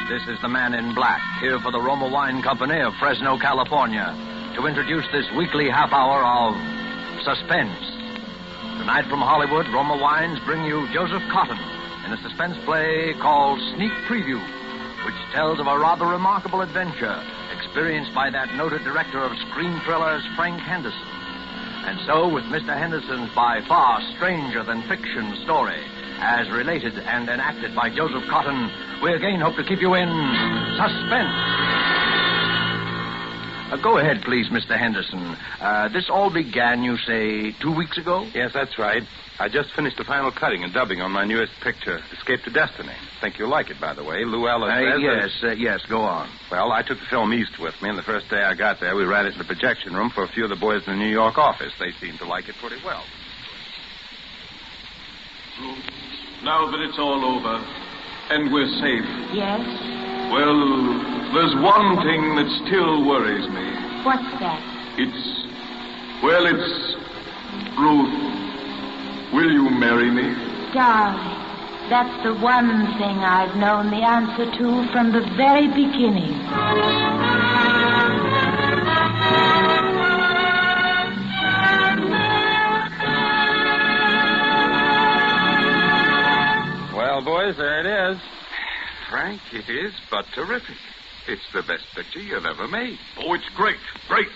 This is the man in black, here for the Roma Wine Company of Fresno, California, to introduce this weekly half hour of Suspense. Tonight from Hollywood, Roma Wines bring you Joseph Cotten in a suspense play called Sneak Preview, which tells of a rather remarkable adventure experienced by that noted director of screen thrillers, Frank Henderson. And so, with Mr. Henderson's by far stranger-than-fiction story, as related and enacted by Joseph Cotten, we again hope to keep you in suspense. Go ahead, please, Mr. Henderson. This all began, you say, 2 weeks ago? Yes, that's right. I just finished the final cutting and dubbing on my newest picture, Escape to Destiny. Think you'll like it, by the way. Lou Ellis Yes, go on. Well, I took the film east with me, and the first day I got there, we ran it in the projection room for a few of the boys in the New York office. They seemed to like it pretty well. Now that it's all over, and we're safe. Yes? Well, there's one thing that still worries me. What's that? It's Ruth. Will you marry me? Darling, that's the one thing I've known the answer to from the very beginning. Well, boys, there it is. Frank, it is but terrific. It's the best picture you've ever made. Oh, it's great. Great.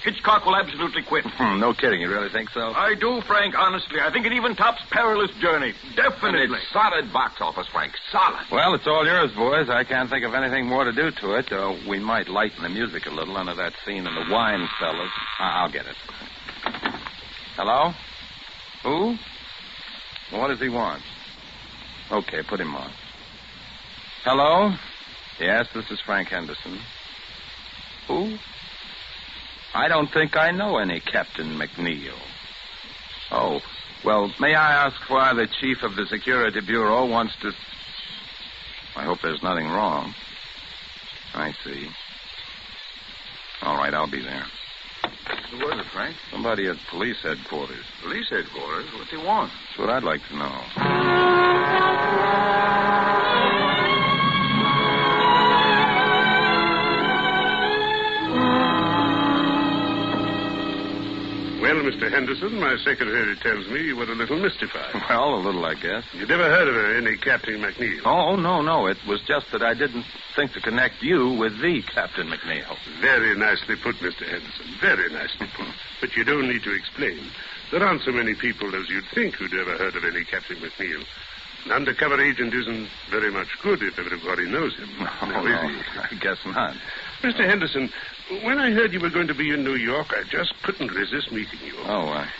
Hitchcock will absolutely quit. No kidding. You really think so? I do, Frank, honestly. I think it even tops Perilous Journey. Definitely. And it's solid box office, Frank. Solid. Well, it's all yours, boys. I can't think of anything more to do to it. We might lighten the music a little under that scene in the wine cellars. I'll get it. Hello? Who? What does he want? Okay, put him on. Hello? Yes, this is Frank Henderson. Who? I don't think I know any Captain McNeil. Oh, well, may I ask why the chief of the Security Bureau wants to... I hope there's nothing wrong. I see. All right, I'll be there. Who was it, Frank? Somebody at police headquarters. Police headquarters? What do you want? That's what I'd like to know. Well, Mr. Henderson, my secretary tells me you were a little mystified. Well, a little, I guess. You never heard of any Captain McNeil? Oh, no. It was just that I didn't think to connect you with the Captain McNeil. Very nicely put, Mr. Henderson. Very nicely put. But you don't need to explain. There aren't so many people as you'd think who'd ever heard of any Captain McNeil. An undercover agent isn't very much good if everybody knows him. No, I guess not. Mr. Henderson, when I heard you were going to be in New York, I just couldn't resist meeting you.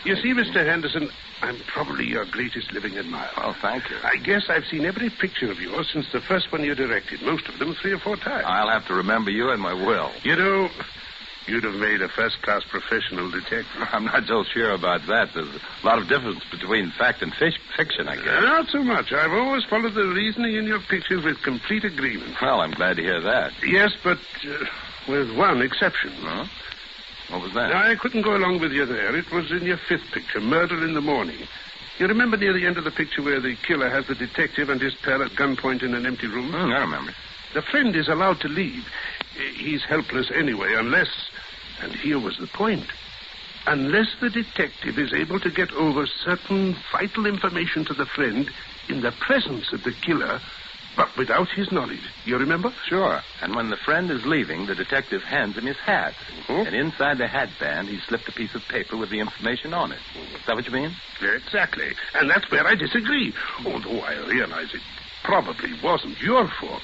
You see, Mr. Henderson, I'm probably your greatest living admirer. Oh, thank you. I guess I've seen every picture of yours since the first one you directed, most of them 3 or 4 times. I'll have to remember you in my will. You know, you'd have made a first-class professional detective. I'm not so sure about that. There's a lot of difference between fact and fiction, I guess. Not so much. I've always followed the reasoning in your pictures with complete agreement. Well, I'm glad to hear that. Yes, but with one exception. Huh? What was that? I couldn't go along with you there. It was in your 5th picture, Murder in the Morning. You remember near the end of the picture where the killer has the detective and his pal at gunpoint in an empty room? I remember. The friend is allowed to leave. He's helpless anyway, unless... And here was the point. Unless the detective is able to get over certain vital information to the friend in the presence of the killer, but without his knowledge. You remember? Sure. And when the friend is leaving, the detective hands him his hat. Oh? And inside the hat band, he slipped a piece of paper with the information on it. Is that what you mean? Exactly. And that's where I disagree. Although I realize it probably wasn't your fault.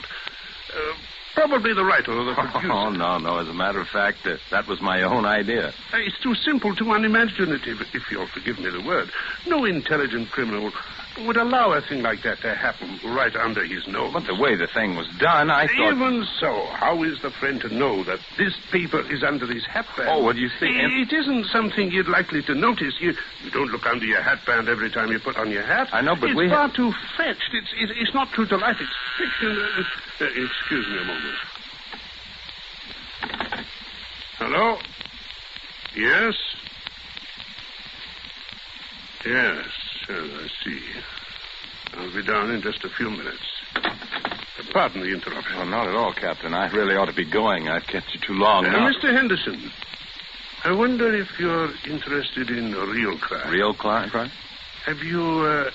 Probably the writer or the producer. Oh, no. As a matter of fact, that was my own idea. It's too simple, too unimaginative, if you'll forgive me the word. No intelligent criminal would allow a thing like that to happen right under his nose. But the way the thing was done, I thought... Even so, how is the friend to know that this paper is under his hatband? Oh, well, you see... It isn't something you're likely to notice. You don't look under your hatband every time you put on your hat. I know, but it's far too fetched. It's not true to life. It's fiction. Excuse me a moment. Hello? Yes? Yes, I see. I'll be down in just a few minutes. pardon the interruption. Oh, not at all, Captain. I really ought to be going. I've kept you too long now. Mr. Henderson, I wonder if you're interested in real crime. Real crime? Have you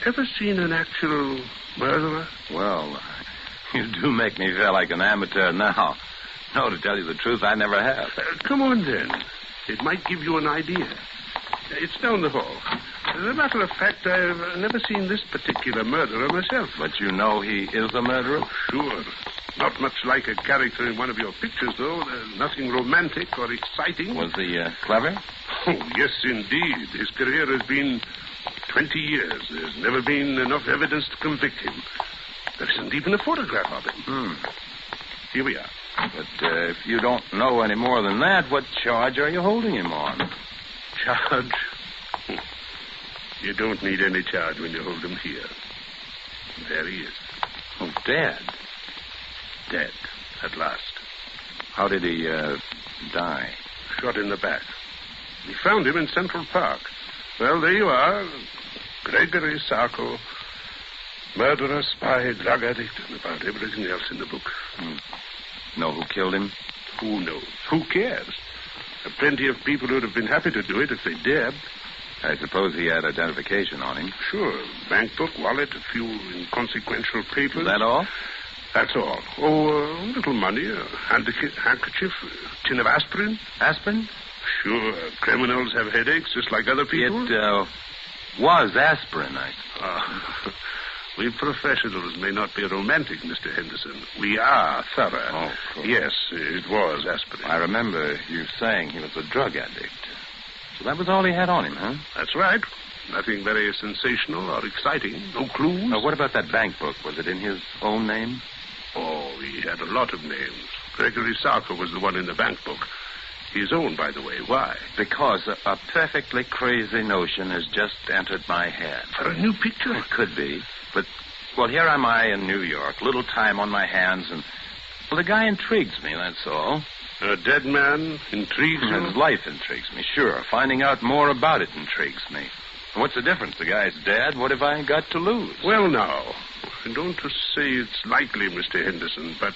ever seen an actual murderer? Well, you do make me feel like an amateur now. No, to tell you the truth, I never have. Come on, then. It might give you an idea. It's down the hall. As a matter of fact, I've never seen this particular murderer myself. But you know he is a murderer? Sure. Not much like a character in one of your pictures, though. Nothing romantic or exciting. Was he clever? Oh, yes, indeed. His career has been 20 years. There's never been enough evidence to convict him. There isn't even a photograph of him. Here we are. But if you don't know any more than that, what charge are you holding him on? Charge? You don't need any charge when you hold him here. There he is. Oh, dead. Dead, at last. How did he die? Shot in the back. We found him in Central Park. Well, there you are. Gregory Sarko. Murderer, spy, drug addict, and about everything else in the book. Know who killed him? Who knows? Who cares? There are plenty of people who would have been happy to do it if they dared. I suppose he had identification on him. Sure. Bank book, wallet, a few inconsequential papers. Is that all? That's all. Oh, a little money, a handkerchief, a tin of aspirin. Aspirin? Sure. Criminals have headaches just like other people. It was aspirin, I suppose. We professionals may not be romantic, Mr. Henderson. We are thorough. Oh, cool. Yes, it was aspirin. I remember you saying he was a drug addict. So that was all he had on him, huh? That's right. Nothing very sensational or exciting. No clues. Now, what about that bank book? Was it in his own name? Oh, he had a lot of names. Gregory Sarko was the one in the bank book. His own, by the way. Why? Because a perfectly crazy notion has just entered my head. For a new picture? It could be. But, well, here am I in New York. Little time on my hands, and, well, the guy intrigues me, that's all. A dead man intrigues you? His life intrigues me, sure. Finding out more about it intrigues me. What's the difference? The guy's dead. What have I got to lose? Well, now, I don't to say it's likely, Mr. Henderson, but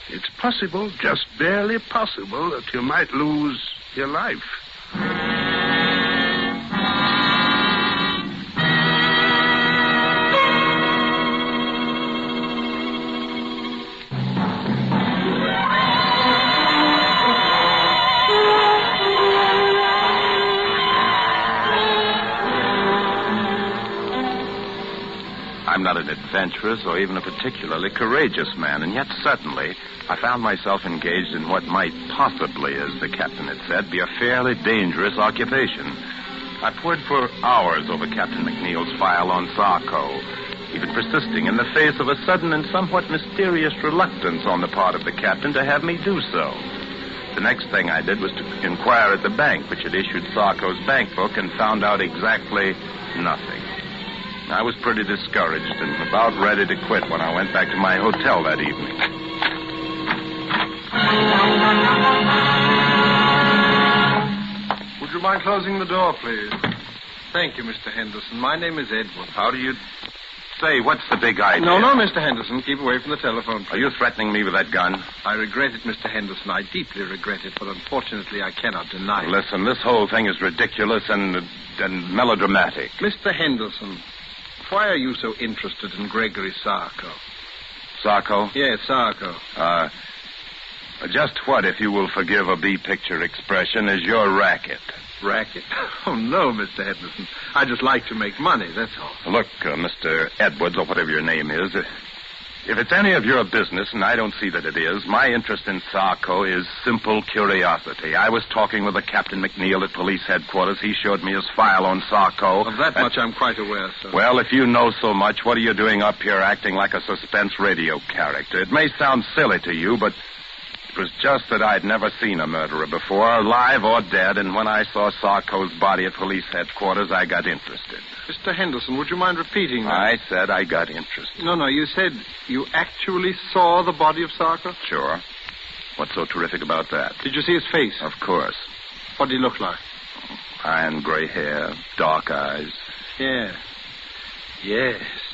it's possible, just barely possible, that you might lose your life. I'm not an adventurous or even a particularly courageous man, and yet suddenly I found myself engaged in what might possibly, as the captain had said, be a fairly dangerous occupation. I pored for hours over Captain McNeil's file on Sarko, even persisting in the face of a sudden and somewhat mysterious reluctance on the part of the captain to have me do so. The next thing I did was to inquire at the bank, which had issued Sarko's bank book, and found out exactly nothing. I was pretty discouraged and about ready to quit when I went back to my hotel that evening. Would you mind closing the door, please? Thank you, Mr. Henderson. My name is Edward. How do you... Say, what's the big idea? No, Mr. Henderson. Keep away from the telephone, please. Are you threatening me with that gun? I regret it, Mr. Henderson. I deeply regret it, but unfortunately I cannot deny it. Listen, this whole thing is ridiculous and melodramatic. Mr. Henderson, why are you so interested in Gregory Sarko? Sarko? Yes, Sarko. Just what, if you will forgive a B-picture expression, is your racket? Racket? Oh, no, Mr. Henderson. I just like to make money, that's all. Look, Mr. Edwards, or whatever your name is, if it's any of your business, and I don't see that it is, my interest in Sarko is simple curiosity. I was talking with a Captain McNeil at police headquarters. He showed me his file on Sarko. Of that much I'm quite aware, sir. Well, if you know so much, what are you doing up here acting like a suspense radio character? It may sound silly to you, but it was just that I'd never seen a murderer before, alive or dead, and when I saw Sarko's body at police headquarters, I got interested. Mr. Henderson, would you mind repeating that? I said I got interested. No, you said you actually saw the body of Sarko? Sure. What's so terrific about that? Did you see his face? Of course. What did he look like? Iron gray hair, dark eyes. Yes.